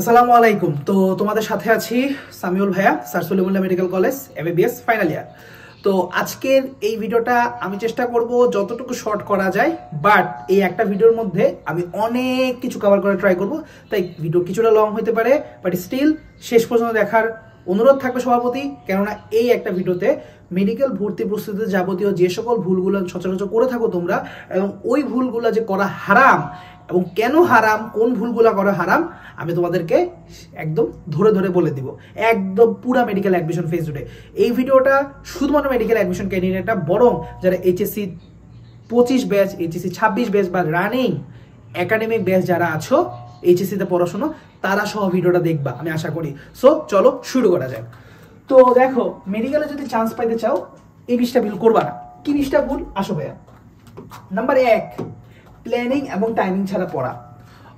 আসসালামু আলাইকুম। তো তোমাদের সাথে আছি সামিউল ভাইয়া, sir Salimullah medical college MBBS final year. তো আজকের এই ভিডিওটা আমি চেষ্টা করব যতটুকু শর্ট করা যায়, বাট এই একটা ভিডিওর মধ্যে আমি অনেক কিছু কভার করে ট্রাই করব। তাই ভিডিও কিছুটা লং হতে পারে, বাট স্টিল শেষ পর্যন্ত দেখার অনুরোধ থাকবে সবার প্রতি। কেননা এই একটা ভিডিওতে মেডিকেল ভর্তি প্রস্তুতিতে যাবতীয় যে সকল ভুলগুলো সচরাচর করে থাকো তোমরা, এবং ওই ভুলগুলো যে করা হারাম এবং কেন হারাম, কোন ভুলগুলো করা হারাম, আমি তোমাদেরকে একদম ধরে ধরে বলে দিব, একদম পুরা মেডিকেল অ্যাডমিশন ফেজ জুড়ে। এই ভিডিওটা শুধুমাত্র মেডিকেল অ্যাডমিশন ক্যান্ডিডেটরা, বরং যারা এইচএসসি 25 ব্যাচ, এইচএসসি 26 ব্যাচ বা রানিং একাডেমিক ব্যাচ যারা আছো এইচএসসিতে পড়াশোনা, তারা সহ ভিডিওটা দেখবা আমি আশা করি। সো চলো শুরু করা যায়। তো দেখো, মেডিকেলে যদি চান্স পাইতে চাও এই 20টা ভুল করবা না। কি 20টা ভুল? আসো ভাইয়া। নাম্বার 1, প্ল্যানিং এবং টাইমিং ছাড়া পড়া।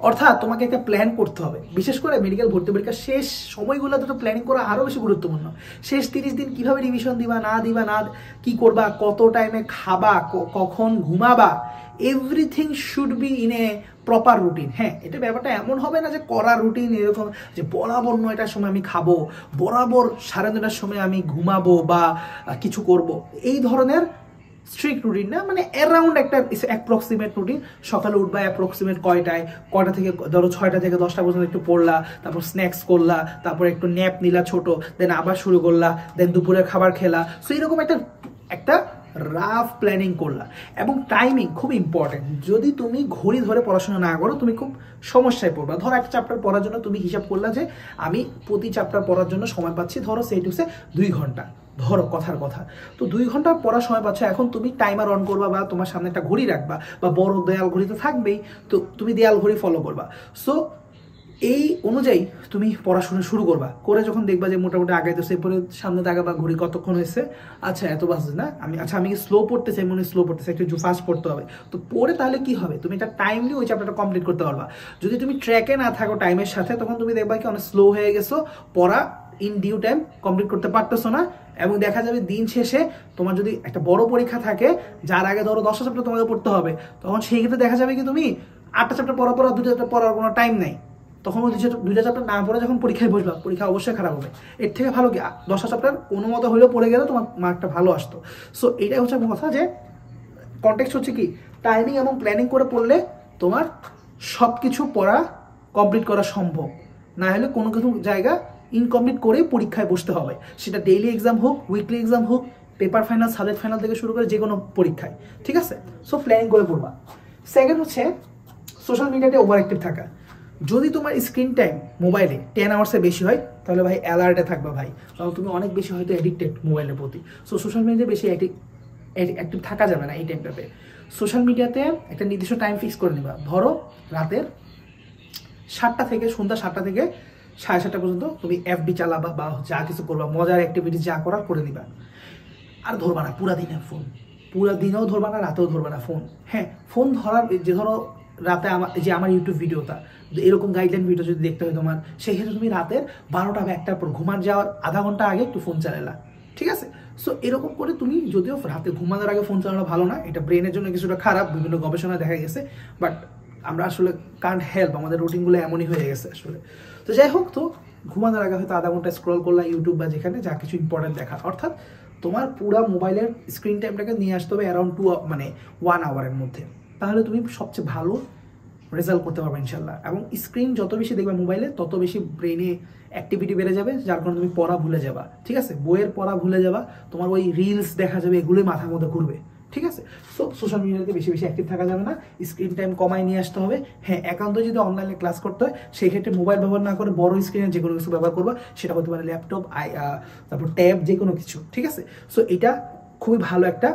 অর্থাৎ তোমাকে একটা প্ল্যান করতে হবে। বিশেষ করে মেডিকেল ভর্তি পরীক্ষার শেষ সময়গুলোতে তো প্ল্যানিং করা আরও বেশি গুরুত্বপূর্ণ। শেষ 30 দিন কিভাবে রিভিশন দিবা না কি করবা, কত টাইমে খাবা, কখন ঘুমাবা, everything should be in a proper routine. হ্যাঁ, এটা ব্যাপারটা এমন হবে না যে করা রুটিন এরকম যে বরাবর 9টার সময় আমি খাবো, বরাবর 9:30টার সময় আমি ঘুমাবো বা কিছু করব, এই ধরনের স্ট্রিক্ট রুটিন না। মানে অ্যারাউন্ড একটা অ্যাপ্রক্সিমেট রুটিন। সকালে উঠবা অ্যাপ্রক্সিমেট কয়টা থেকে ধরো 6টা থেকে 10টা পর্যন্ত একটু পড়লা, তারপর স্ন্যাক্স করলা, তারপর একটু ন্যাপ নিলা ছোট, দেন আবার শুরু করলা, দেন দুপুরের খাবার খেলা। সো এরকম একটা রাফ প্ল্যানিং করলা। এবং টাইমিং খুব ইম্পর্টেন্ট। যদি তুমি ঘড়ি ধরে পড়াশোনা না করো, তুমি খুব সমস্যায় পড়বা। ধরো একটা চ্যাপ্টার পড়ার জন্য তুমি হিসাব করলা যে আমি প্রতি চ্যাপ্টার পড়ার জন্য সময় পাচ্ছি, ধরো সেই টুসে 2 ঘন্টা, ধরো কথার কথা। তো 2 ঘন্টা পড়ার সময় পাচ্ছ, এখন তুমি টাইমার অন করবা বা তোমার সামনে একটা ঘড়ি রাখবা, বা বড় দেয়াল ঘড়ি তো থাকবেই, তো তুমি দেয়াল ঘড়ি ফলো করবা। সো এই অনুযায়ী তুমি পড়াশোনা শুরু করবা। করে যখন দেখবা যে মোটামুটি আগাইতেছে, এরপরে সামনে তাকাবা ঘড়ি কতক্ষণ হয়েছে, আচ্ছা এত বাজে না, আমি স্লো পড়তে চাই, মনে স্লো পড়তেছে, একটু ফাস্ট পড়তে হবে। তো পড়ে তাহলে কি হবে, তুমি একটা টাইমলি ওই চ্যাপ্টারটা কমপ্লিট করতে পারবা। যদি তুমি ট্র্যাকে না থাকো টাইমের সাথে, তখন তুমি দেখবা কি অনেক স্লো হয়ে গেছো, পড়া ইন ডিউ টাইম কমপ্লিট করতে পারতেছো না। এবং দেখা যাবে দিন শেষে তোমার যদি একটা বড় পরীক্ষা থাকে, যার আগে ধরো 10টা চ্যাপ্টার তোমাকে পড়তে হবে, তখন সেই ক্ষেত্রে দেখা যাবে কি তুমি 8টা চ্যাপ্টার পড়ার পর 2টা চ্যাপ্টার পড়ার কোনো টাইম নেই। তখন ওই 2টা চ্যাপ্টার না পড়ে যখন পরীক্ষায় বসবা, পরীক্ষা অবশ্যই খারাপ হবে। এর থেকে ভালো কি 10টা চ্যাপ্টার কোনো মতো হলেও পড়ে গেলে তোমার মার্কটা ভালো আসতো। সো এটাই হচ্ছে কথা, যে কনটেক্সট হচ্ছে কি, টাইমিং এবং প্ল্যানিং করে পড়লে তোমার সব কিছু পড়া কমপ্লিট করা সম্ভব। না হলে কোনো কিছু জায়গা ইনকমপ্লিট করেই পরীক্ষায় বসতে হবে। সেটা ডেইলি এক্সাম হোক, উইকলি এক্সাম হোক, পেপার ফাইনাল, সাবজেক্ট ফাইনাল থেকে শুরু করে যে কোনো পরীক্ষায়, ঠিক আছে? সো প্ল্যানিং করে পড়বা। সেকেন্ড হচ্ছে সোশ্যাল মিডিয়াতে ওভার অ্যাক্টিভ থাকা। যদি তোমার স্ক্রিন টাইম মোবাইলে 10 আওয়ার্সের বেশি হয়, তাহলে ভাই অ্যালার্টে থাকবা ভাই, কারণ তুমি অনেক বেশি হয়তো অ্যাডিক্টেড মোবাইলের প্রতি। সো সোশ্যাল মিডিয়াতে বেশি অ্যাক্টিভ থাকা যাবে না এই টাইমটাতে। সোশ্যাল মিডিয়াতে একটা নির্দিষ্ট টাইম ফিক্স করে নিবা। ধরো রাতের 7টা থেকে সন্ধ্যা 7টা থেকে 7:30 পর্যন্ত তুমি এফবি চালাবা বা যা কিছু করবা, মজার অ্যাক্টিভিটি যা করার করে নিবা। আর ধরবা না পুরা দিনে ফোন, পুরা দিনেও ধরবা না, রাতেও ধরবা না ফোন। হ্যাঁ, ফোন ধরার যে ধরো রাতে আমার ইউটিউব ভিডিওটা এরকম গাইডলাইন ভিডিও যদি দেখতে হয় তোমার, সেই ক্ষেত্রে তুমি রাতের 12টা বা 1টার পর ঘুমার যাওয়ার আধা ঘন্টা আগে একটু ফোন চালালা, ঠিক আছে? সো এরকম করে তুমি, যদিও রাতে ঘুমানোর আগে ফোন চালানো ভালো না, এটা ব্রেনের জন্য কিছুটা খারাপ, বিভিন্ন গবেষণায় দেখা গেছে, বাট আমরা আসলে কান্ট হেল্প, আমাদের রুটিনগুলো এমনই হয়ে গেছে আসলে। তো যাই হোক, তো ঘুমানোর আগে হয়তো আধা ঘন্টা স্ক্রল করলা ইউটিউব বা যেখানে যা কিছু ইম্পর্টেন্ট দেখা। অর্থাৎ তোমার পুরো মোবাইলের স্ক্রিন টাইমটাকে নিয়ে আসতে হবে অ্যারাউন্ড 1 আওয়ারের মধ্যে। তাহলে তুমি সবচেয়ে ভালো রেজাল্ট করতে পারবে ইনশাল্লাহ। এবং স্ক্রিন যত বেশি দেখবে মোবাইলে, তত বেশি ব্রেনে অ্যাক্টিভিটি বেড়ে যাবে, যার কারণে তুমি পড়া ভুলে যাবা, ঠিক আছে? বইয়ের পড়া ভুলে যাবা, তোমার ওই রিলস দেখা যাবে, এগুলোই মাথার মধ্যে ঘুরবে, ঠিক আছে? সো সোশ্যাল মিডিয়াতে বেশি বেশি অ্যাক্টিভ থাকা যাবে না, স্ক্রিন টাইম কমায় নিয়ে আসতে হবে। হ্যাঁ, একান্ত যদি অনলাইনে ক্লাস করতে হয়, সেই ক্ষেত্রে মোবাইল ব্যবহার না করে বড় স্ক্রিনে যে কোনো কিছু ব্যবহার করবা, সেটা হতে পারে ল্যাপটপ, তারপর ট্যাব, যে কোনো কিছু, ঠিক আছে? সো এটা খুবই ভালো একটা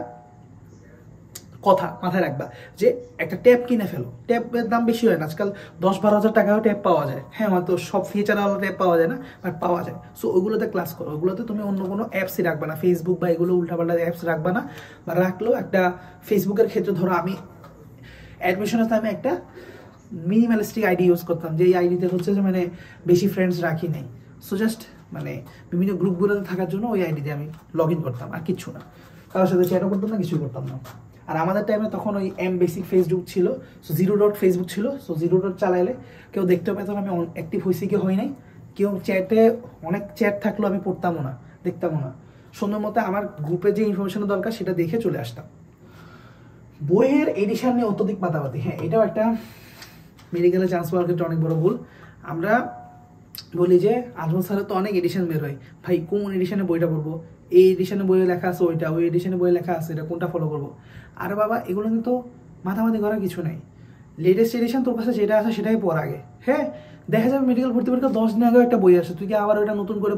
কথা মাথায় রাখবা, যে একটা ট্যাব কিনে ফেলো। ট্যাবের দাম বেশি হয় না আজকাল, 10-12 হাজার টাকাও ট্যাব পাওয়া যায়। হ্যাঁ, হয়তো সব ফিচারওয়ালা ট্যাব পাওয়া যায় না, বাট পাওয়া যায়। সো ওইগুলোতে ক্লাস করো। ওগুলোতে তুমি অন্য কোনো অ্যাপসই রাখবা না, ফেসবুক বা এগুলো উল্টাপাল্টা অ্যাপস রাখবা না। বা রাখলেও একটা ফেসবুকের ক্ষেত্রে ধরো আমি অ্যাডমিশনের টাইমে একটা মিনিমালিস্টিক আইডি ইউজ করতাম, যে এই আইডিতে হচ্ছে যে মানে বেশি ফ্রেন্ডস রাখি নাই। সো জাস্ট মানে বিভিন্ন গ্রুপগুলোতে থাকার জন্য ওই আইডিতে আমি লগ ইন করতাম, আর কিচ্ছু না, কারোর সাথে চ্যাটও করতাম না, কিছুই করতাম না। আর আমাদের টাইমে তখন ওই বেসিক ফেসবুক ছিল, সো 0 ফেসবুক ছিল, সো 0 চালাইলে কেউ দেখতেও পেত না আমি অ্যাক্টিভ হয়েছি কি হয় নাই, কেউ চ্যাটে অনেক চ্যাট থাকলেও আমি পড়তামও না, দেখতামও না। সুন্দর মতো আমার গ্রুপে যে ইনফরমেশন দরকার সেটা দেখে চলে আসতাম। বইয়ের এডিশন নিয়ে অত্যধিক মাতামাতি, হ্যাঁ এটাও একটা মেডিকেলে চান্স পাওয়ার ক্ষেত্রে অনেক বড় ভুল। আমরা বলি যে আজমল স্যারের তো অনেক এডিশন বের হয়, ভাই কোন এডিশনে বইটা পড়বো, এই এডিশনে বইয়ে লেখা আছে ওইটা, ওই এডিশনে বইয়ে লেখা আছে এটা, কোনটা ফলো করবো? আরে বাবা এগুলো কিন্তু মাথামাতি করার কিছু নাই, লেটেস্ট এডিশন তোর কাছে যেটা আছে সেটাই পড় আগে। হ্যাঁ দেখা যাবে মেডিকেল ভর্তি পরীক্ষা 10 দিন আগে একটা বই আসে, তুই কি আবার ওইটা নতুন করে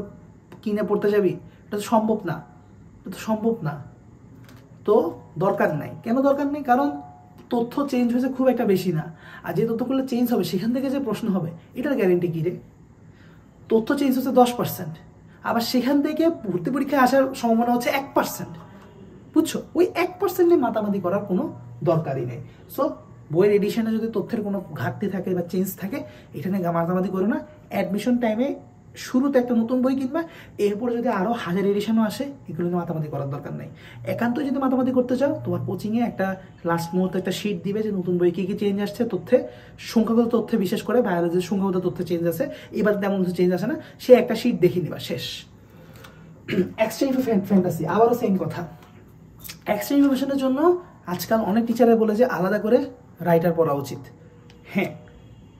কিনে পড়তে যাবি? এটা তো সম্ভব না, এটা তো সম্ভব না। তো দরকার নাই, কেন দরকার নেই? কারণ তথ্য চেঞ্জ হয়েছে খুব একটা বেশি না, আর যে তথ্যগুলো চেঞ্জ হবে সেখান থেকে যে প্রশ্ন হবে এটার গ্যারেন্টি কী রে? তথ্য চেঞ্জ হচ্ছে 10%, আবার সেখান থেকে ভর্তি পরীক্ষায় আসার সম্ভাবনা হচ্ছে 1%, বুঝছো? ওই 1% নিয়ে মাতামাতি করার কোনো দরকারই নেই। সো বইয়ের এডিশনে যদি তথ্যের কোনো ঘাটতি থাকে বা চেঞ্জ থাকে এখানে মাতামাতি করো না। অ্যাডমিশন টাইমে শুরুতে একটা নতুন বই কিনবা, এরপরে যদি আরও 1000 এডিশনও আসে এগুলো নিয়ে মাতামাতি করার দরকার নেই। একান্তই যদি মাতামাতি করতে চাও তোমার কোচিংয়ে একটা লাস্ট মুহূর্তে একটা শিট দিবে যে নতুন বই কী কী চেঞ্জ আসছে তথ্যে, সংখ্যাগত তথ্যে বিশেষ করে বায়োলজির সংখ্যাগত তথ্য চেঞ্জ আছে, এবার তেমন কিছু চেঞ্জ আসে না, সে একটা শিট দেখে নিবা, শেষ। এক্সট্রা ফ্যান্টাসি আবারও সেম কথা। এক্সট্রা ইনফরমেশনের জন্য আজকাল অনেক টিচারে বলে যে আলাদা করে রাইটার পড়া উচিত। হ্যাঁ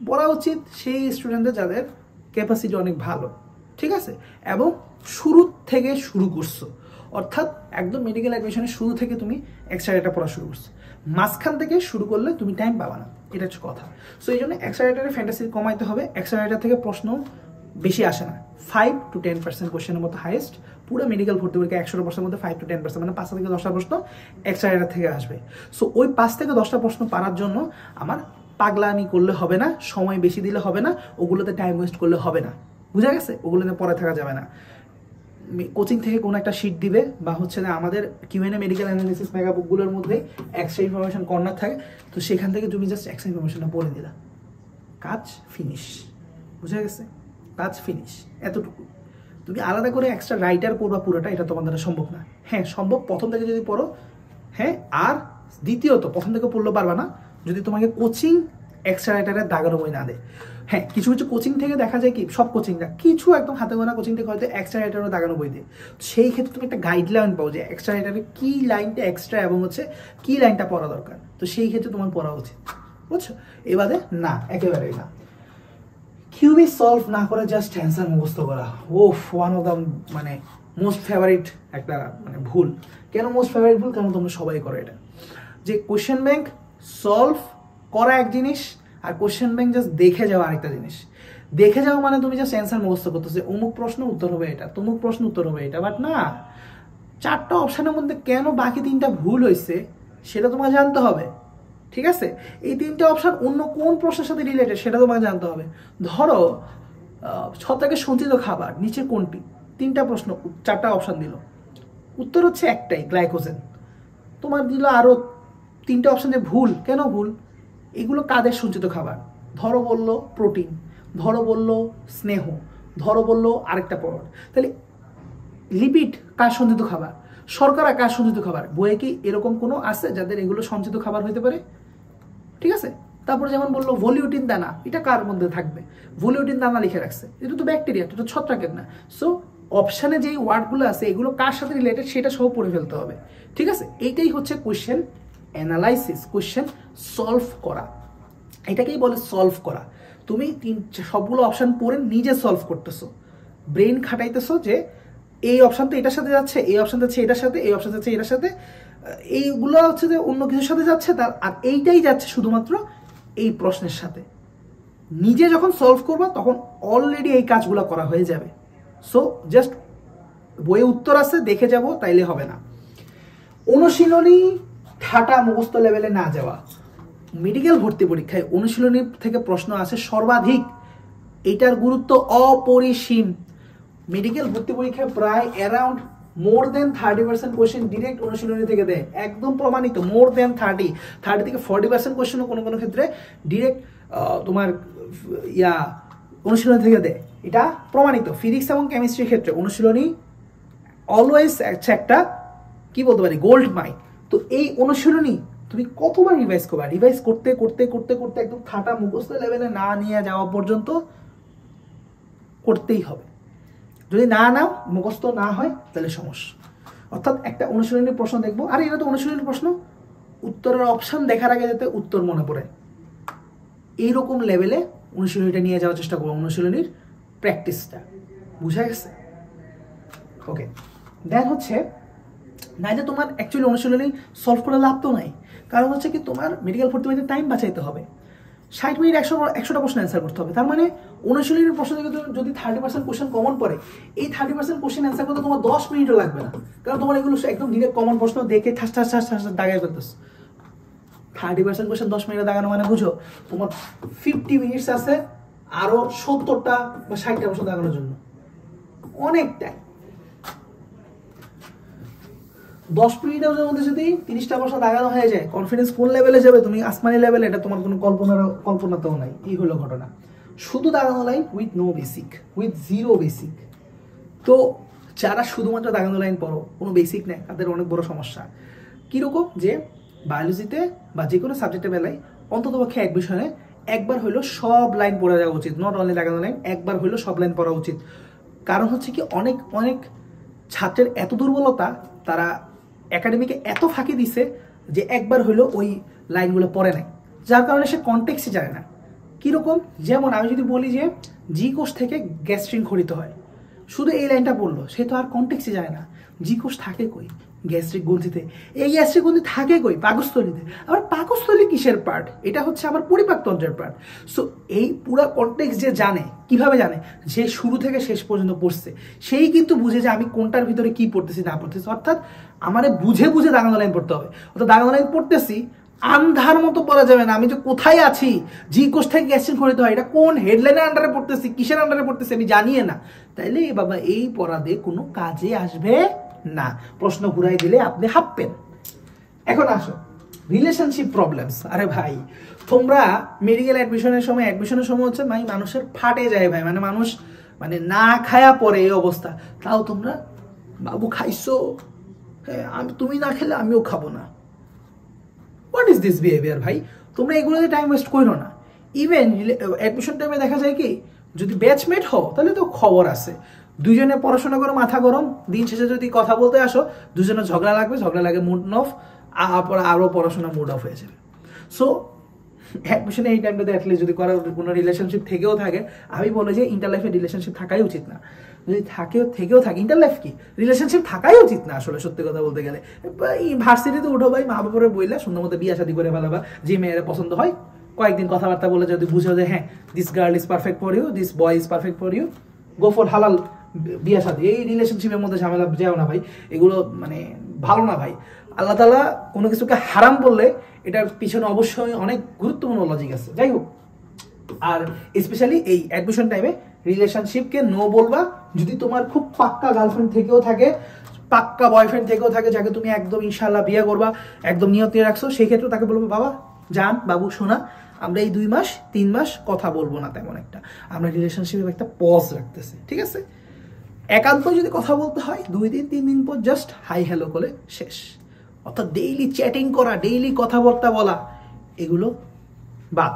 পড়া উচিত সেই স্টুডেন্টদের যাদের ক্যাপাসিটি অনেক ভালো, ঠিক আছে, এবং শুরু থেকে শুরু করছো, অর্থাৎ একদম মেডিকেল অ্যাডমিশনের শুরু থেকে তুমি এক্সট্রা রাইটার পড়া শুরু করছো, মাঝখান থেকে শুরু করলে তুমি টাইম পাবা না, এটা হচ্ছে কথা। সো এই জন্য এক্সট্রা রাইটারের ফ্যান্টাসি কমাইতে হবে। এক্সট্রা রাইটার থেকে প্রশ্ন বেশি আসে না, 5 to 10% কোশ্চেনের মতো হাইয়েস্ট পুরো মেডিকেল ভর্তি পরীক্ষা 100টা প্রশ্নের মধ্যে 5 to 10% মানে 5 থেকে 10টা প্রশ্ন এক্সট্রা রাইটার থেকে আসবে। সো ওই 5 থেকে 10টা প্রশ্ন পারার জন্য আমার পাগলামি করলে হবে না, সময় বেশি দিলে হবে না, ওগুলোতে টাইম ওয়েস্ট করলে হবে না, বুঝা গেছে? ওগুলোতে পরে থাকা যাবে না। কোচিং থেকে কোনো একটা শিট দিবে বা হচ্ছে না আমাদের কিউএনএ মেডিকেল অ্যানালিসিস মেগা বুকগুলোর মধ্যে এক্সট্রা ইনফরমেশন কর্নার থাকে, তো সেখান থেকে তুমি জাস্ট এক্সট্রা ইনফরমেশনটা পড়ে দিলা, কাজ ফিনিশ, বুঝা গেছে? কাজ ফিনিশ, এতটুকু। তুমি আলাদা করে এক্সট্রা রাইটার পড়বা পুরোটা, এটা তোমার দ্বারা সম্ভব না। হ্যাঁ সম্ভব প্রথম থেকে যদি পড়ো, হ্যাঁ, আর দ্বিতীয়ত প্রথম থেকে পড়লেও পারবা না যদি তোমাকে কোচিং এক্সট্রা রাইটারের দাগানো বই না দেয়। হ্যাঁ কিছু কিছু কোচিং থেকে দেখা যায় কি, সব কোচিং না, কিছু একদম হাতে গোনা কোচিং থেকে হয়তো এক্সট্রা রাইটারও দাগানো বই দেয়, সেই ক্ষেত্রে তুমি একটা গাইডলাইন পাও যে এক্সট্রা রাইটারে কী লাইনটা এক্সট্রা এবং হচ্ছে কী লাইনটা পড়া দরকার, তো সেই ক্ষেত্রে তোমার পড়া উচিত, বুঝছো? এবারে না, একেবারেই না। কিউবি সলভ না করে জাস্ট অ্যান্সার মুখস্থ করা, ওয়ান অফ দ্য মানে মোস্ট ফেভারিট একটা মানে ভুল। কেন মোস্ট ফেভারিট ভুল? কারণ তোমরা সবাই করো এটা, যে কোশ্চেন ব্যাংক সলভ করা এক জিনিস আর কোশ্চেন ব্যাংক জাস্ট দেখে যাওয়া আরেকটা জিনিস। দেখে যাওয়া মানে তুমি জাস্ট অ্যান্সার মুখস্থ করতেছে, অমুক প্রশ্ন উত্তর হবে এটা, তমুক প্রশ্ন উত্তর হবে এটা, বাট না, 4টা অপশনের মধ্যে কেন বাকি 3টা ভুল হয়েছে সেটা তোমাকে জানতে হবে, ঠিক আছে? এই 3টে অপশন অন্য কোন প্রশ্নের সাথে রিলেটেড সেটা তোমাকে জানতে হবে। ধরো ছত্রাকের সঞ্চিত খাবার নিচে কোনটি, 3টা প্রশ্ন, 4টা অপশন দিল, উত্তর হচ্ছে একটাই, গ্লাইকোজেন। তোমার দিল আরো 3টে অপশন, যে ভুল, কেন ভুল? এগুলো কাদের সঞ্চিত খাবার? ধরো বললো প্রোটিন, ধরো বললো স্নেহ, ধরো বললো আরেকটা পদ, তাহলে লিপিড কার সঞ্চিত খাবার? শর্করা কার সঞ্চিত খাবার? বইয়ে কি এরকম কোনো আছে যাদের এগুলো সঞ্চিত খাবার হইতে পারে? ঠিক আছে। তারপরে যেমন বললো ভলিউটিন দানা, এটা কার মধ্যে থাকবে? ভলিউটিন দানা লিখে রাখছে, এটা তো ব্যাকটেরিয়া, এটা তো ছত্রাকের না। সো অপশানে যেই ওয়ার্ডগুলো আছে এগুলো কার সাথে রিলেটেড সেটা সব পড়ে ফেলতে হবে, ঠিক আছে? এইটাই হচ্ছে কোয়েশ্চেন অ্যানালাইসিস, কোয়েশ্চেন সলভ করা, এটাকেই বলে সলভ করা। তুমি সবগুলো অপশান পড়ে নিজে সলভ করতেছো, ব্রেন খাটাইতেছো যে এই অপশান তো এটার সাথে যাচ্ছে, এই অপশান যাচ্ছে এটার সাথে, এই অপশান যাচ্ছে এটার সাথে, এইগুলো হচ্ছে যে অন্য কিছুর সাথে যাচ্ছে তার, আর এইটাই যাচ্ছে শুধুমাত্র এই প্রশ্নের সাথে। নিজে যখন সলভ করবা তখন অলরেডি এই কাজগুলো করা হয়ে যাবে। সো জাস্ট বইয়ে উত্তর আছে দেখে যাব তাইলে হবে না। অনুশীলনী ঠাটা মুখস্থ লেভেলে না যাওয়া। মেডিকেল ভর্তি পরীক্ষায় অনুশীলনী থেকে প্রশ্ন আসে সর্বাধিক, এটার গুরুত্ব অপরিসীম। মেডিকেল ভর্তি পরীক্ষায় প্রায় অ্যারাউন্ড মোর দেন 30% কোয়েশ্চেন ডিরেক্ট অনুশীলনী থেকে দেয়, একদম প্রমাণিত। মোর দেন 30 থেকে 40% কোয়েশ্চেনও কোনো কোনো ক্ষেত্রে ডিরেক্ট তোমার অনুশীলনী থেকে দেয়, এটা প্রমাণিত। ফিজিক্স এবং কেমিস্ট্রির ক্ষেত্রে অনুশীলনী অলওয়েজ একটা কি বলতে পারি গোল্ড মাইন, তো এই অনুশীলনী তুমি কতবার রিভাইজ করবা, রিভাইজ করতে করতে করতে করতে একদম খাতা মুখস্থ লেভেলে না নিয়ে যাওয়া পর্যন্ত করতেই হবে। যদি না নাও, মুখস্থ না হয়, তাহলে সমস্যা। অর্থাৎ একটা অনুশীলনীর প্রশ্ন দেখবো, আর এটা তো অনুশীলনীর প্রশ্ন, উত্তরের অপশন দেখার আগে যাতে উত্তর মনে পড়ে, এইরকম লেভেলে অনুশীলনীটা নিয়ে যাওয়ার চেষ্টা করবো, অনুশীলনীর প্র্যাকটিসটা। বুঝা গেছে? ওকে, দেন হচ্ছে নাইলে তোমার অ্যাকচুয়ালি অনুশীলনী সলভ করে লাভ তো নাই। কারণ হচ্ছে কি, তোমার মেডিকেল ভর্তি হইতে টাইম বাঁচাইতে হবে, 60 মিনিট 100টা প্রশ্ন অ্যান্সার করতে হবে। তার মানে অনুশীলনীর প্রশ্ন থেকে যদি 30% কোশ্চেন কমন পড়ে, এই 30% কোশ্চেন অ্যান্সার করতে তোমার 10 মিনিটও লাগবে না। কারণ তোমার এগুলো একদম ডিরেক্ট কমন প্রশ্ন দেখে ঠাস ঠাস ঠাস ঠাস দাগাই করতেছ। 30% কোশ্চেন 10 মিনিটে দাগানো মানে বুঝো তোমার 50 মিনিটস আছে আরো 70টা বা 60টা প্রশ্ন দাগানোর জন্য, অনেক টাইম। 10 মিনিটের মধ্যে যদি 30টা প্রশ্ন দাগানো হয়ে যায়, কনফিডেন্স কোন লেভেলে যাবে, তুমি আসমানি লেভেলে, এটা তোমার কোনো কল্পনাতেও নাই। এই হলো ঘটনা। শুধু দাগানো line with no basic, with zero basic. তো যারা শুধুমাত্র দাগানো লাইন পড়ো, কোনো বেসিক নেই, তাদের অনেক বড় সমস্যা। কিরকম যে বায়োলজিতে বা যে কোনো সাবজেক্টের বেলায় অন্ততপক্ষে এক বিষয়ে একবার হইলো সব লাইন পড়ে যাওয়া উচিত, নট অনলি দাগানো লাইন, একবার হইলো সব লাইন পড়া উচিত। কারণ হচ্ছে কি, অনেক অনেক ছাত্রের এত দুর্বলতা, তারা একাডেমিকে এত ফাঁকি দিছে যে একবার হইলো ওই লাইনগুলো পড়ে নাই, যার কারণে সে কনটেক্সটই জানে না। কিরকম, যেমন আমি যদি বলি যে জি কোষ থেকে গ্যাস্ট্রিন খরিত হয়, শুধু এই লাইনটা পড়লো, সে তো আর কনটেক্সটই জানে না। জি কোষ থাকে কই? গ্যাস্ট্রিক গ্রন্থিতে। এই গ্যাস্ট্রিক গ্রন্থি থাকে কই? পাকস্থলীতে। আবার পাকস্থলী কিসের পার্ট? এটা হচ্ছে আবার পরিপাকতন্ত্রের পার্ট। সো এই পুরো কনটেক্সট যে জানে, কিভাবে জানে? যে শুরু থেকে শেষ পর্যন্ত পড়ছে, সেই কিন্তু বুঝে যে আমি কোনটার ভিতরে কি পড়তেছি না পড়তেছি। অর্থাৎ আমারে বুঝে বুঝে দাগানো লাইন পড়তে হবে। অর্থাৎ দাগানো লাইন পড়তেছি, আন্ধার মতো পড়া যাবে না। আমি যে কোথায় আছি, জি কোষ থেকে গ্যাস্ট্রিন খরিত হয়, এটা কোন হেডলাইনের আন্ডারে পড়তেছি, কিসের আন্ডারে পড়তেছি আমি জানিয়ে না, তাইলে বাবা এই পড়া দিয়ে কোনো কাজে আসবে না। প্রশ্ন ঘুরাই দিলে আপনি হাঁপবেন। এখন আসো রিলেশনশিপ প্রবলেমস। আরে ভাই, তোমরা মেডিকেল অ্যাডমিশনের সময় হচ্ছে ভাই মানুষের ফাটে যায় ভাই, মানে মানুষ মানে না খায়া পড়ে এই অবস্থা। তাও তোমরা বাবু খাইছো, তুমি না খেলে আমিও খাবো না। হোয়াট ইজ দিস বিহেভিয়ার ভাই? তোমরা এগুলোতে টাইম ওয়েস্ট করো না। ইভেন অ্যাডমিশন টাইমে দেখা যায় কি, যদি ব্যাচমেট হও তাহলে তো খবর আছে, দুজনে পড়াশোনা করো মাথা গরম, দিন শেষে যদি কথা বলতে আসো দুজনে ঝগড়া লাগে মুড অফ, আরো পড়াশোনা মুড অফ হয়ে যাবে। সো অ্যাডমিশনে এই টাইমটাতে অ্যাটলিস্ট যদি কোনো রিলেশনশিপ থেকেও থাকে, আমি বলে যে ইন্টার লাইফে রিলেশনশিপ থাকাই উচিত না। যদি থেকেও থাকে, ইন্টার লাইফ কি রিলেশনশিপ থাকাই উচিত না আসলে, সত্যি কথা বলতে গেলে। এই ভার্সিটিতে উঠো ভাই, মা বাবার বইলা সুন্দর মতো বিয়া শাদী করে ফেলাবা, যে মেয়েরা পছন্দ হয় কয়েকদিন কথাবার্তা বলে যদি বুঝো যে হ্যাঁ this girl is perfect for you, this boy is perfect for you, go for হালাল বিয়া শাদী। এই রিলেশনশিপের মধ্যে ঝামেলা যাও না ভাই, এগুলো মানে ভালো না ভাই। আল্লাহ তাআলা কোনো কিছুকে হারাম বললে এটার পিছনে অবশ্যই অনেক গুরুত্বপূর্ণ লজিক আছে। যাই হোক, আর স্পেশালি এই অ্যাডমিশন টাইমে রিলেশনশিপকে নো বলবা যদি তোমার খুব পাক্কা গার্লফ্রেন্ড থেকেও থাকে, পাক্কা বয়ফ্রেন্ড থেকেও থাকে, যাকে তুমি একদম ইনশাআল্লাহ বিয়ে করবা, একদম নিয়ত নিয়ে রাখছো, সেই ক্ষেত্রে তাকে বলবো বাবা জান, বাবু শোনা, আমরা এই 2 মাস 3 মাস কথা বলবো না তেমন একটা, আমরা রিলেশনশিপে একটা পজ রাখতেছি, ঠিক আছে? একান্ত যদি কথা বলতে হয় 2 দিন 3 দিন পর জাস্ট হাই হ্যালো করে শেষ। অর্থাৎ ডেইলি চ্যাটিং করা, ডেইলি কথাবার্তা বলা, এগুলো বাদ।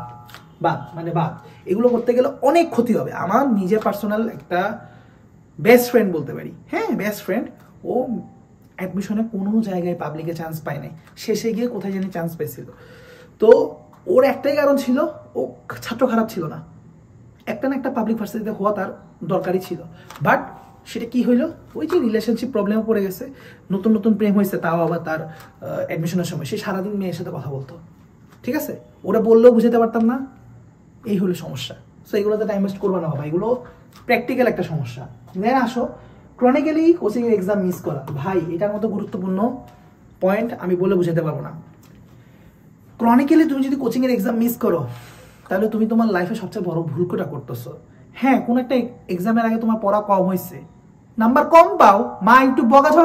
এগুলো করতে গেলে অনেক ক্ষতি হবে। আমার নিজের পার্সোনাল একটা বেস্ট ফ্রেন্ড বলতে পারি, হ্যাঁ বেস্ট ফ্রেন্ড, ও অ্যাডমিশনে কোনো জায়গায় পাবলিকে চান্স পায় নাই, শেষে গিয়ে কোথায় জানি চান্স পেয়েছিল। তো ওর একটাই কারণ ছিল, ও ছাত্র খারাপ ছিল না, একটা না একটা পাবলিক ভার্সিটিতে হওয়া তার দরকারই ছিল। বাট সেটা কি হইলো, ওই যে রিলেশনশিপ প্রবলেমে পড়ে গেছে, নতুন নতুন প্রেম হয়েছে, তাও আবার তার অ্যাডমিশনের সময় সে সারাদিন মেয়ের সাথে কথা বলতো, ঠিক আছে? ওরা বললেও বুঝতে পারতাম না, এই হলো সমস্যা। সো এগুলোতে টাইম ওয়েস্ট করবে না বাবা, এগুলো প্র্যাকটিক্যাল একটা সমস্যা। দেন আসো ক্রনিক্যালি কোচিং এর এক্সাম মিস করা। ভাই এটার মতো গুরুত্বপূর্ণ পয়েন্ট আমি বলে বুঝাতে পারবো না। ক্রনিক্যালি তুমি যদি কোচিং এর এক্সাম মিস করো, তাহলে তুমি তোমার লাইফে সবচেয়ে বড় ভুল কোটা করতেছো। হ্যাঁ, কোন একটা এক্সামের আগে তোমার পড়া কম হয়েছে, নাম্বার কম পাও, মা একটু বকাঝকা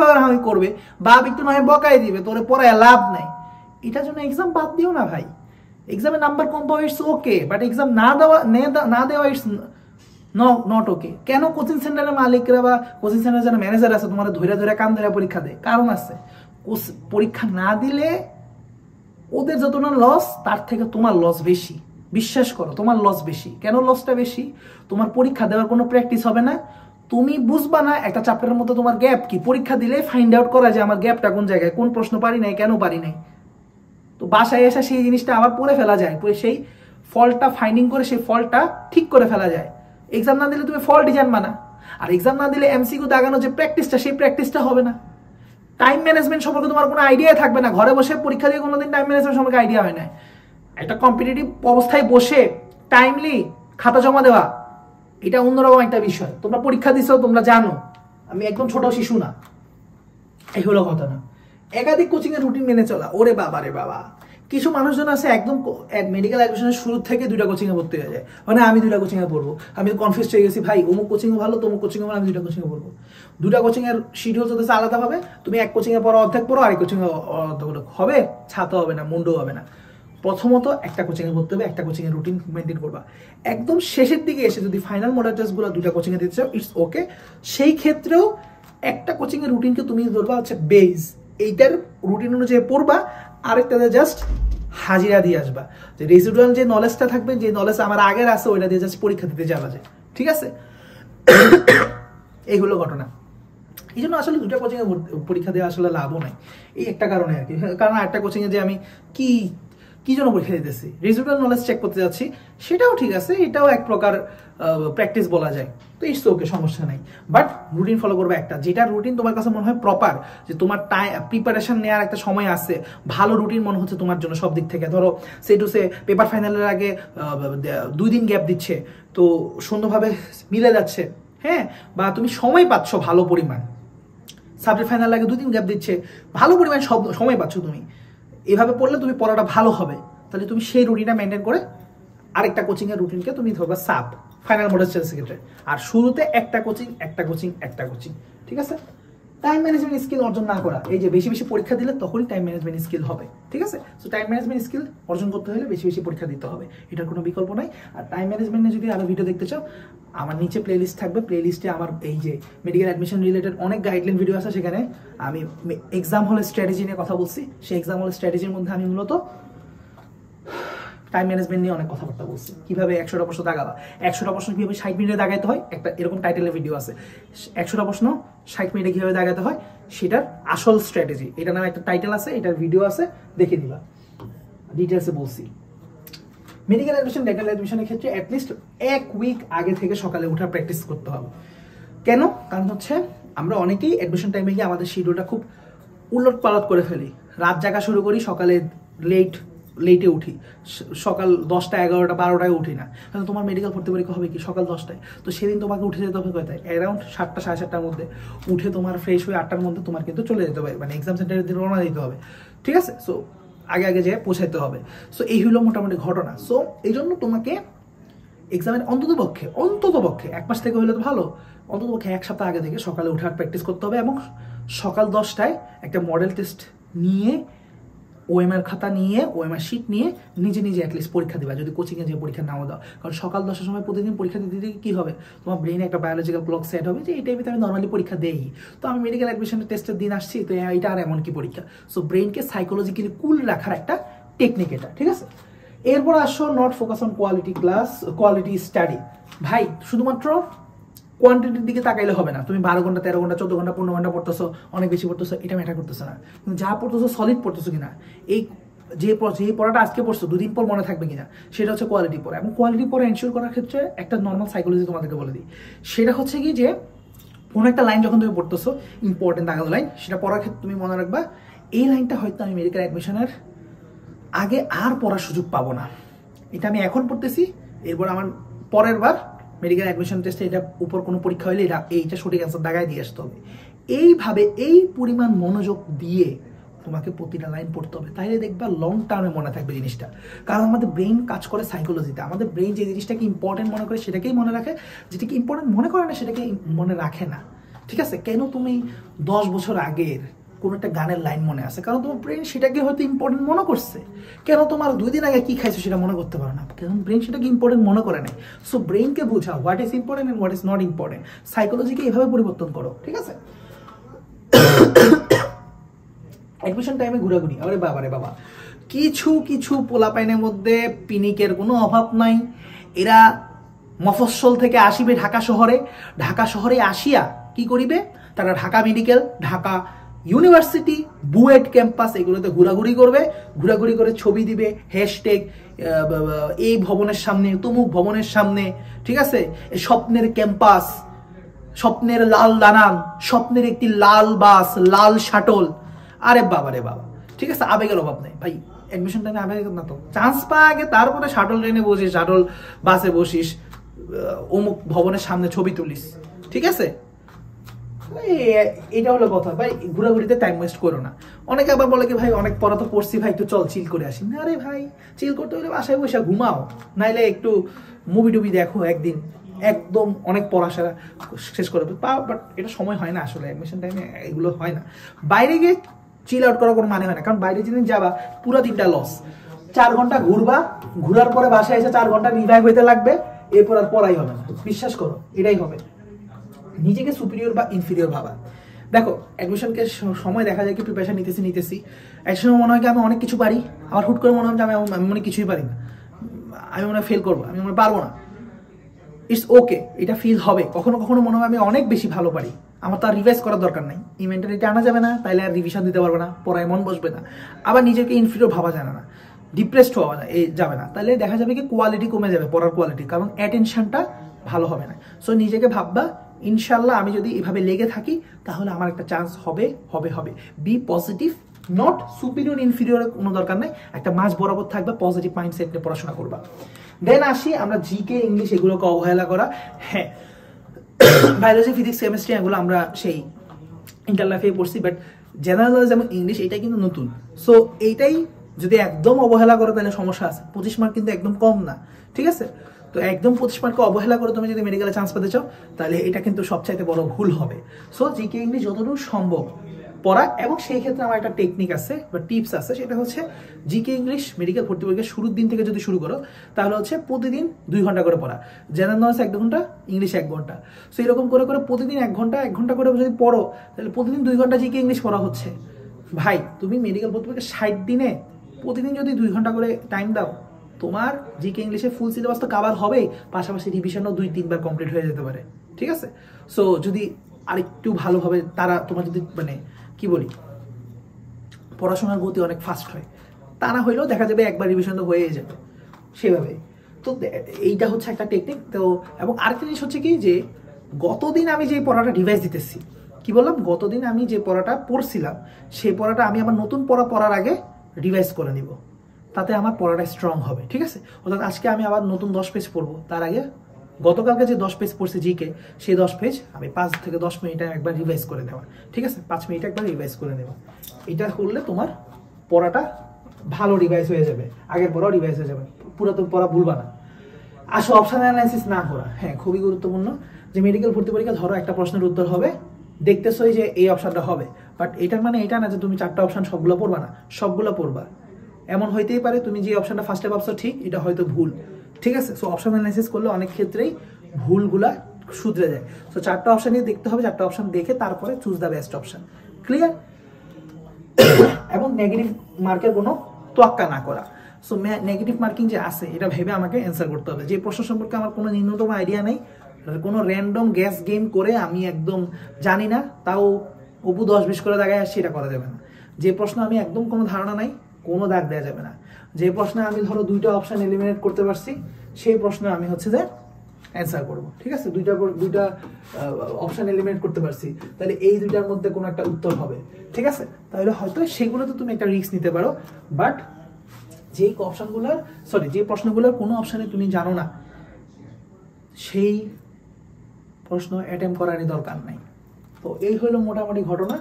করবে, বাপ একটু নয় বকাই দিবে, তোরে পড়ায় লাভ নাই, এটার জন্য এক্সাম বাদ দিও না ভাই। এক্সামে নাম্বার কম পাওয়া ইটস ওকে, বাট এক্সাম না দেওয়া ইটস নট ওকে। কেন কোচিং সেন্টারের মালিকরা বা কোচিং সেন্টার যারা ম্যানেজার আছে তোমার ধরে ধরে কান ধরে পরীক্ষা দেয়? কারণ আছে। পরীক্ষা না দিলে ওদের যত না লস তার থেকে তোমার লস বেশি। বিশ্বাস করো, তোমার লস বেশি। কেন লসটা বেশি? তোমার পরীক্ষা দেওয়ার কোনো প্র্যাকটিস হবে না, তুমি বুঝবা না একটা চ্যাপ্টারের মধ্যে তোমার গ্যাপ কি। পরীক্ষা দিলে ফাইন্ড আউট করা যায় আমার গ্যাপটা কোন জায়গায়, কোন প্রশ্ন পারি নাই, কেন পারি নাই। তো বাসায় এসে সেই জিনিসটা আবার পড়ে ফেলা যায়, সেই ফল্টটা ফাইন্ডিং করে সেই ফল্টটা ঠিক করে ফেলা যায়। এক্সাম না দিলে তুমি ফল্টই জানবা না। আর এক্সাম না দিলে এমসিকিউ দাগানো যে প্র্যাকটিসটা, সেই প্র্যাকটিসটা হবে না। টাইম ম্যানেজমেন্ট সম্পর্কে তোমার কোনো আইডিয়াই থাকবে না। ঘরে বসে পরীক্ষা দিয়ে কোনোদিন টাইম ম্যানেজমেন্ট সম্পর্কে আইডিয়া হয় না। একটা কম্পিটিটিভ অবস্থায় বসে টাইমলি খাতা জমা দেওয়া, এটা অন্যরকম একটা বিষয়। তোমরা পরীক্ষা দিছো, তোমরা জানো আমি একদম ছোট শিশু না। এই হলো ঘটনা। একাধিক কোচিং এর রুটিন মেনে চলা, ওরে বাবা রে বাবা। কিছু মানুষজন আছে একদম মেডিকেল অ্যাডমিশনের শুরু থেকে 2টা কোচিং এ ভর্তি হয়ে যায়, মানে আমি 2টা কোচিং এ পড়বো। আমি কনফিউজ হয়ে গেছি, ভাই অমুক কোচিং ভালো, তমুক কোচিং ভালো, আমি 2টা কোচিং এ পড়বো। 2টা কোচিং এর শিডিউল চলতেছে আলাদা ভাবে। তুমি এক কোচিং এ পড়ো অর্ধেক পড়ো, আরেক কোচিং এ অর্ধেক হবে, ছাতা হবে না, মুন্ডও হবে না। প্রথমত একটা কোচিং এ পড়তে হবে, একটা কোচিং এর রুটিন মেনটেন করবা। একদম শেষের দিকে এসে যদি ফাইনাল মডেল টেস্টগুলো 2টা কোচিং এ দিতে চাও, ইটস ওকে। সেই ক্ষেত্রেও একটা কোচিং এর রুটিনকে তুমি ধরবা হচ্ছে বেস, এইটার রুটিন অনুযায়ী পড়বা, আরেকটাতে জাস্ট হাজিরা দিয়ে আসবা। যে রেসিডুয়াল যে নলেজটা থাকবে, যে নলেজ আমার আগের আছে, ওইটা দিয়ে জাস্ট পরীক্ষা দিতে যাওয়া যায়। ঠিক আছে, এই হলো ঘটনা। এই জন্য আসলে 2টা কোচিং এ পরীক্ষা দেওয়া আসলে লাভও নাই, এই একটা কারণে আর কি। কারণ একটা কোচিং এ যে আমি কি জন্য পরীক্ষা দিতেছি, রেসিডুয়াল নলেজ চেক করতে যাচ্ছি, সেটাও ঠিক আছে, এটাও এক প্রকার প্র্যাকটিস বলা যায়। তো ইটস ওকে, সমস্যা নাই। বাট রুটিন ফলো করবে একটা, যেটা রুটিন তোমার কাছে মনে হয় প্রপার, যে তোমার প্রিপারেশন নেওয়ার একটা সময় আছে, ভালো রুটিন মনে হচ্ছে তোমার জন্য সব দিক থেকে। ধরো সে টু সে পেপার ফাইনালের আগে 2 দিন গ্যাপ দিচ্ছে, তো সুন্দরভাবে মিলে যাচ্ছে, হ্যাঁ, বা তুমি সময় পাচ্ছ ভালো পরিমাণ। সাবজেক্ট ফাইনাল আগে 2 দিন গ্যাপ দিচ্ছে, ভালো পরিমাণ সময় পাচ্ছ তুমি। এভাবে পড়লে তুমি পড়াটা ভালো হবে। তাহলে তুমি সেই রুটিনটা মেনটেন করে আরেকটা কোচিং এর রুটিনকে তুমি ধরবা সাব, ফাইনাল মডেল টেস্ট সেক্রেটারি। আর শুরুতে একটা কোচিং, ঠিক আছে। টাইম ম্যানেজমেন্ট স্কিল অর্জন না করা, এই যে বেশি বেশি পরীক্ষা দিলে তখনই টাইম ম্যানেজমেন্ট স্কিল হবে। ঠিক আছে, সো টাইম ম্যানেজমেন্ট স্কিল অর্জন করতে হলে বেশি বেশি পরীক্ষা দিতে হবে, এটার কোনো বিকল্প নাই। আর টাইম ম্যানেজমেন্টে যদি আরো ভিডিও দেখতে চাও, আমার নিচে প্লেলিস্ট থাকবে, প্লেলিস্টে আমার এই যে মেডিকেল অ্যাডমিশন রিলেটেড অনেক গাইডলাইন ভিডিও আছে। সেখানে আমি এক্সাম হলে স্ট্র্যাটেজি নিয়ে কথা বলছি। সেই এক্সাম হলে স্ট্র্যাটেজির মধ্যে আমি মূলত টাইম ম্যানেজমেন্ট নিয়ে অনেক কথাবার্তা বলছি। কিভাবে 100টা প্রশ্ন দাগাবা, 100টা প্রশ্ন কিভাবে 60 মিনিটে দাগাইতে হয়, একটা এরকম টাইটেলের ভিডিও আছে। 100টা প্রশ্ন 60 মিনিটে কিভাবে দাগাতে হয়, সেটার আসল স্ট্র্যাটেজি, এটা নামে একটা টাইটেল আছে, এটার ভিডিও আছে, দেখে দিবা, ডিটেলসে বলছি। মেডিকেল অ্যাডমিশন, ডেন্টাল অ্যাডমিশনের ক্ষেত্রে অ্যাটলিস্ট 1 উইক আগে থেকে সকালে ওঠার প্র্যাকটিস করতে হবে। কেন? কারণ হচ্ছে আমরা অনেকেই অ্যাডমিশন টাইমে গিয়ে আমাদের শিডিউলটা খুব উলট পালট করে ফেলি। রাত জাগা শুরু করি, সকালে লেটে উঠি, সকাল 10টা 11টা 12টায় উঠি না। কারণ তোমার মেডিকেল ভর্তি পরীক্ষা হবে কি সকাল 10টায়, তো সেদিন তোমাকে উঠে যেতে হবে কোথায়, অ্যারাউন্ড 7টা 7:30টার মধ্যে উঠে তোমার ফ্রেশ হয়ে 8টার মধ্যে তোমার কিন্তু চলে যেতে হবে, মানে এক্সাম সেন্টারের দিকে রওনা দিতে হবে। ঠিক আছে, সো আগে যেয়ে পৌঁছাইতে হবে। সো এই হলো মোটামুটি ঘটনা। সো এই জন্য তোমাকে এক্সামের অন্ততপক্ষে 1 মাস থেকে হলে তো ভালো, অন্ততপক্ষে 1 সপ্তাহ আগে থেকে সকালে উঠার প্র্যাকটিস করতে হবে। এবং সকাল 10টায় একটা মডেল টেস্ট নিয়ে, ওএমআর খাতা নিয়ে, ওএমআর শিট নিয়ে নিজে অ্যাটলিস্ট পরীক্ষা দিবা, যদি কোচিংয়ে যে পরীক্ষা নাও দাও। কারণ সকাল 10টার সময় প্রতিদিন পরীক্ষা দিতে কি হবে, তোমার ব্রেনে একটা বায়োলজিক্যাল ক্লক সেট হবে যে এই টাইমে আমি নর্মালি পরীক্ষা দেই, তো আমি মেডিকেল অ্যাডমিশনের টেস্টের দিন আসছি, তো এটা আর এমন কি পরীক্ষা। সো ব্রেনকে সাইকোলজিক্যালি কুল রাখার একটা টেকনিক এটা। ঠিক আছে, এরপর আসো not focus on quality study. ভাই শুধুমাত্র কোয়ান্টিটির দিকে তাকাইলে হবে না। তুমি 12 ঘন্টা 13 ঘন্টা 14 ঘন্টা 15 ঘন্টা পড়তেছো, অনেক বেশি পড়তেছো, এটা ম্যাটার করতেছে না। কিন্তু যা পড়তেছো সলিড পড়তেছো কিনা, এই যে পড়াটা আজকে পড়ছো 2 দিন পর মনে থাকবে কিনা, সেটা হচ্ছে কোয়ালিটি পড়া। এবং কোয়ালিটি পড়া এনশিওর করার ক্ষেত্রে একটা নর্মাল সাইকোলজি তোমাদেরকে বলে দিই। সেটা হচ্ছে কি যে কোনো একটা লাইন যখন তুমি পড়তেছো, ইম্পর্টেন্ট দাগালো লাইন, সেটা পড়ার ক্ষেত্রে তুমি মনে রাখবা এই লাইনটা হয়তো আমি মেডিকেল অ্যাডমিশনের আগে আর পড়ার সুযোগ পাবো না, এটা আমি এখন পড়তেছি, এরপর আমার পরের বার মেডিকেল অ্যাডমিশন টেস্টে এটা উপর কোনো পরীক্ষা হলে এইটা সঠিক অ্যান্সার দাগায় দিয়ে আসতে হবে। এইভাবে এই পরিমাণ মনোযোগ দিয়ে তোমাকে প্রতিটা লাইন পড়তে হবে, তাইলে দেখবা লং টার্মে মনে থাকবে জিনিসটা। কারণ আমাদের ব্রেন কাজ করে সাইকোলজিতে, আমাদের ব্রেন যে জিনিসটাকে ইম্পর্টেন্ট মনে করে সেটাকেই মনে রাখে, যেটাকে ইম্পর্টেন্ট মনে করে না সেটাকে মনে রাখে না। ঠিক আছে, কেন তুমি 10 বছর আগের কোনো একটা গানের লাইন মনে আছে, কারণ তোমার ব্রেন সেটাকে হয়তো ইম্পর্টেন্ট মনে করছে। কেন তোমার 2 দিন আগে কি খাইছো সেটা মনে করতে পারো না, কারণ ব্রেন সেটাকে ইম্পর্টেন্ট মনে করে নাই। সো ব্রেনকে বোঝাও what is important and what is not important, সাইকোলজিকে এভাবে পরিবর্তন করো। ঠিক আছে, অ্যাডমিশন টাইমে ঘোরাঘুরি, আরে বাবা রে বাবা, কিছু কিছু পোলাপাইনের মধ্যে পিনিকের কোনো অভাব নাই। এরা মফস্বল থেকে আসিবে ঢাকা শহরে আসিয়া কি করিবে, তারা Dhaka medical, Dhaka university, BUET campus এগুলোতে ঘোরাঘুরি করবে, ঘোরাঘুরি করে ছবি দিবে, হ্যাশট্যাগ এই ভবনের সামনে, তমুক ভবনের সামনে, ঠিক আছে, স্বপ্নের ক্যাম্পাস, স্বপ্নের লাল দানান, স্বপ্নের একটি লাল বাস, লাল শাটল। আরে বাবা রে বাবা, ঠিক আছে, আবেগের অভাব নেই ভাই। অ্যাডমিশন টাইমে আবেগ না, তো চান্স পাওয়া আগে, তারপরে শাটল ট্রেনে বসিস, শাটল বাসে বসিস, অমুক ভবনের সামনে ছবি তুলিস, ঠিক আছে। এটা হলো কথা ভাই, ঘোরাঘুরিতে টাইম ওয়েস্ট করো না। অনেকে আবার বলে কি ভাই অনেক পড়া তো পড়ছি ভাই, একটু চল চিল করে আসি। না রে ভাই, চিল করতে হলে বাসায় বসে ঘুমাও, নাইলে একটু মুভি টুভি দেখো একদিন, একদম অনেক পড়াশোনা শেষ করে। বাট এটা সময় হয় না আসলে, অ্যাডমিশন টাইমে এগুলো হয় না। বাইরে গিয়ে চিল আউট করার কোনো মানে হয় না, কারণ বাইরে যেদিন যাবা পুরো দিনটা লস। 4 ঘন্টা ঘুরবা, ঘুরার পরে বাসায় এসে 4 ঘন্টা রিভাইভ হইতে লাগবে, এরপর আর পড়াই হবে না। বিশ্বাস করো, এটাই হবে। নিজেকে সুপিরিয়র বা ইনফিরিয়র ভাবা। দেখো অ্যাডমিশনকে সময় দেখা যায় কি প্রিপারেশন নিতেছি, এক সময় মনে হয় কি আমি অনেক কিছু পারি, আমার হুট করে মনে হয় যে আমি মনে কিছুই পারি না, আমি মনে হয় ফেল করবো, আমি মনে পারবো না। ইটস ওকে, এটা ফিল হবে। কখনো কখনো মনে হয় আমি অনেক বেশি ভালো পারি, আমার তো আর রিভাইজ করার দরকার নাই। এই মেন্টালিটি আনা যাবে না, তাইলে আর রিভিশন দিতে পারবে না, পড়ায় মন বসবে না। আবার নিজেকে ইনফিরিয়র ভাবা যায় না, ডিপ্রেসড হওয়া যাবে না, তাহলে দেখা যাবে কি কোয়ালিটি কমে যাবে, পড়ার কোয়ালিটি, কারণ অ্যাটেনশনটা ভালো হবে না। সো নিজেকে ভাববা ইনশাল্লাহ আমি যদি এভাবে লেগে থাকি তাহলে আমার একটা চান্স হবে। Be positive, not superior inferior কোনো দরকার নেই, একটা মাঝ বরাবর থাকবে, পজিটিভ মাইন্ডসেট নিয়ে পড়াশোনা করবা। দেন আসি আমরা জিকে, ইংলিশ এগুলোকে অবহেলা করা। হ্যাঁ, বায়োলজি, ফিজিক্স, কেমিস্ট্রি এগুলো আমরা সেই ইন্টার লাইফে পড়ছি, বাট জেনারেল নলেজ এবং ইংলিশ এটা কিন্তু নতুন। সো এইটাই যদি একদম অবহেলা করো তাহলে সমস্যা আছে। 25 মার্ক কিন্তু একদম কম না, ঠিক আছে। তো একদম 25 মার্ককে অবহেলা করে তুমি যদি মেডিকেলে চান্স পেতে চাও তাহলে এটা কিন্তু সবচাইতে বড় ভুল হবে। সো জিকে ইংলিশ যতটুকু সম্ভব পড়া, এবং সেই ক্ষেত্রে আমার একটা টেকনিক আছে বা টিপস আছে, সেটা হচ্ছে জিকে ইংলিশ মেডিকেল ভর্তি পরীক্ষার শুরুর দিন থেকে যদি শুরু করো তাহলে হচ্ছে প্রতিদিন 2 ঘন্টা করে পড়া, জেনারেল নলেজ 1 ঘন্টা, ইংলিশ 1 ঘন্টা। সো এরকম করে করে প্রতিদিন 1 ঘন্টা করে যদি পড়ো তাহলে প্রতিদিন 2 ঘন্টা জিকে ইংলিশ পড়া হচ্ছে। ভাই তুমি মেডিকেল ভর্তি পরীক্ষা 60 দিনে প্রতিদিন যদি 2 ঘন্টা করে টাইম দাও, তোমার জিকে ইংলিশে ফুল সিলেবাস তো কভার হবে, পাশাপাশি রিভিশনও 2-3 বার কমপ্লিট হয়ে যেতে পারে, ঠিক আছে। সো যদি আরেকটু ভালোভাবে তোমার যদি মানে কি বলি পড়াশোনার গতি অনেক ফাস্ট হয়, তা না হইলেও দেখা যাবে একবার রিভিশন তো হয়ে যাবে সেভাবে। তো এইটা হচ্ছে একটা টেকনিক। তো এবং আরেকটা জিনিস হচ্ছে কি, যে গতদিন আমি যে পড়াটা ডিভাইস দিতেছি, কি বললাম, গতদিন আমি যে পড়াটা পড়ছিলাম সেই পড়াটা আমি আমার নতুন পড়ার আগে রিভাইজ করে নিব, তাতে আমার পড়াটা স্ট্রং হবে, ঠিক আছে। অর্থাৎ আজকে আমি আবার নতুন 10 পেজ পড়বো, তার আগে গতকালকে যে 10 পেজ পড়ছি জিকে, সেই 10 পেজ আমি 5 থেকে 10 মিনিট একবার রিভাইজ করে নেওয়া, ঠিক আছে, 5 মিনিট একবার রিভাইজ করে নেওয়া। এটা করলে তোমার পড়াটা ভালো রিভাইজ হয়ে যাবে, আগের পড়াও রিভাইজ হয়ে যাবে, পুরাতন পড়া ভুলবা না। আসো অপশন অ্যানালাইসিস না করা, হ্যাঁ খুবই গুরুত্বপূর্ণ। যে মেডিকেল ভর্তি পরীক্ষা ধরো একটা প্রশ্নের উত্তর হবে, দেখতেছোই যে এই অপশনটা হবে, বাট এটার মানে এটা না যে তুমি 4টা অপশন সবগুলো পড়বা না, সবগুলো পড়বা। এমন হইতেই পারে তুমি যে অপশনটা ফার্স্টে ভাবছো ঠিক, এটা হয়তো ভুল, ঠিক আছে। সো অপশন অ্যানালাইসিস করলে অনেক ক্ষেত্রেই ভুলগুলা শুধরে যায়। সো 4টা অপশনই দেখতে হবে, 4টা অপশন দেখে তারপরে choose the best option, clear. এবং নেগেটিভ মার্কের কোনো তোয়াক্কা না করা। সো নেগেটিভ মার্কিং যে আছে এটা ভেবে আমাকে অ্যান্সার করতে হবে। যে প্রশ্ন সম্পর্কে আমার কোনো ন্যূনতম আইডিয়া নেই, কোনো র্যান্ডম গ্যাস গেম করে আমি একদম জানি না তাও অপু 10-20 করে দাগায় আসছি, এটা করা যাবে না। যে প্রশ্ন আমি একদম কোনো ধারণা নাই, কোনো দাগ দেওয়া যাবে না। যে প্রশ্নে আমি ধরো 2টা অপশন এলিমিনেট করতে পারছি, সেই প্রশ্নে আমি হচ্ছে যে অ্যান্সার করবো, ঠিক আছে। 2টা অপশন এলিমিনেট করতে পারছি, তাহলে এই 2টার মধ্যে কোনো একটা উত্তর হবে, ঠিক আছে। তাহলে হয়তো সেগুলোতে তুমি একটা রিস্ক নিতে পারো, বাট যে প্রশ্নগুলোর কোনো অপশনে তুমি জানো না, সেই প্রশ্ন অ্যাটেম্প করারই দরকার নাই। তো এই হলো মোটামুটি ঘটনা।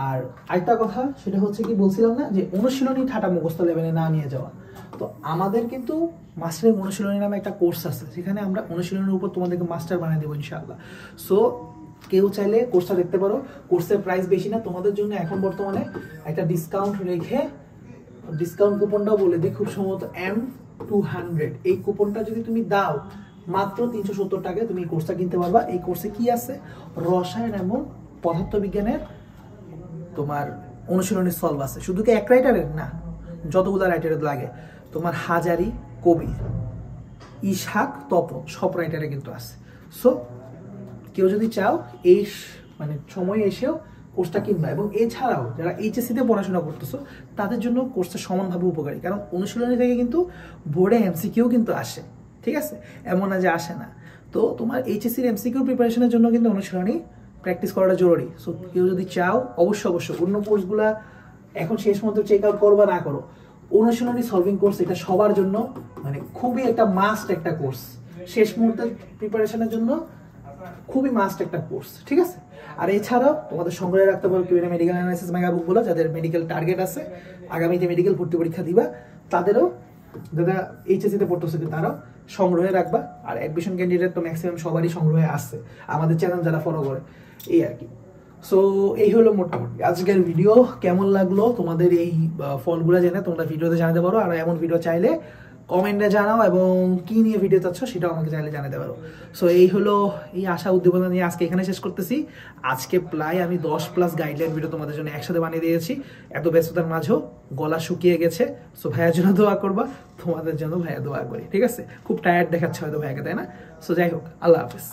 আর আরেকটা কথা সেটা হচ্ছে কি বলছিলাম না, যে অনুশীলনী ঠাটা মুখস্থ লেভেলে না নিয়ে যাওয়া। তো আমাদের কিন্তু মাস্টারের অনুশীলনী নামে একটা কোর্স আছে, সেখানে আমরা অনুশীলনের উপর তোমাদেরকে মাস্টার বানিয়ে দেবো ইনশাআল্লাহ। সো কেউ চাইলে কোর্সটা দেখতে পারো, কোর্সের প্রাইস বেশি না, তোমাদের জন্য এখন বর্তমানে একটা ডিসকাউন্ট রেখে, ডিসকাউন্ট কুপনটাও বলে দিই, খুব সম্ভবত M200, এই কুপনটা যদি তুমি দাও মাত্র 370 টাকায় তুমি এই কোর্সটা কিনতে পারবা। এই কোর্সে কি আছে, রসায়ন এবং পদার্থবিজ্ঞানের তোমার অনুশীলনী সলভ আছে। শুধু কি এক রাইটারের না, যতগুলো রাইটারের লাগে, তোমার হাজারি, কবির, ইশাক, তপন সব রাইটারে কিন্তু আছে। সো কেউ যদি চাও এই মানে সময় এসেও কোর্সটা কিনবা। এবং এছাড়াও যারা এইচএসসিতে পড়াশোনা করতেছো তাদের জন্য কোর্সটা সমানভাবে উপকারী, কারণ অনুশীলনী থেকে কিন্তু বোর্ডে এমসিকিউ কিন্তু আসে, ঠিক আছে, এমন না যে আসে না। তো তোমার এইচএসসির এমসিকিউ প্রিপারেশনের জন্য কিন্তু অনুশীলনী প্র্যাকটিস করাটা জরুরি। সো কেউ যদি চাও অবশ্যই অন্য কোর্সগুলা এখন শেষ মতো চেক আউট করো বা না করো, অনুশীলনী সলভিং কোর্স এটা সবার জন্য মানে খুবই একটা মাস্ট একটা কোর্স, শেষ মুহূর্তের প্রিপারেশনের জন্য খুবই মাস্ট একটা কোর্স, ঠিক আছে। আর এছাড়াও তোমাদের সংগ্রহে রাখতে পারো কিউএনএ মেডিকেল অ্যানালাইসিস মেগা বুকগুলো, যাদের মেডিকেল টার্গেট আছে, আগামীতে মেডিকেল ভর্তি পরীক্ষা দিবা, তাদেরও, যারা এইচএসসিতে পড়তেছে তারাও সংগ্রহে রাখবা। আর অ্যাডমিশন ক্যান্ডিডেট তো ম্যাক্সিমাম সবারই সংগ্রহে আছে, আমাদের চ্যানেল যারা ফলো করে, এই আর কি। সো এই হলো মোটামুটি আজকের ভিডিও। কেমন লাগলো তোমাদের এই ফলগুলো জেনে তোমরা ভিডিওতে জানাতে পারো, আর এমন ভিডিও চাইলে কমেন্টে জানাও, এবং কি নিয়ে ভিডিও চাচ্ছ সেটাও আমাকে চাইলে জানাতে পারো। সো এই হলো, এই আশা উদ্দীপনা নিয়ে আজকে এখানে শেষ করতেছি। আজকে প্রায় আমি 10+ গাইডলাইন ভিডিও তোমাদের জন্য একসাথে বানিয়ে দিয়েছি, এত ব্যস্ততার মাঝেও গলা শুকিয়ে গেছে। সো ভাইয়ার জন্য দোয়া করবা, তোমাদের জন্য ভাইয়া দোয়া করি, ঠিক আছে। খুব টায়ার্ড দেখাচ্ছে হয়তো ভাইয়াকে, তাই না? সো যাই হোক, আল্লাহ হাফেজ।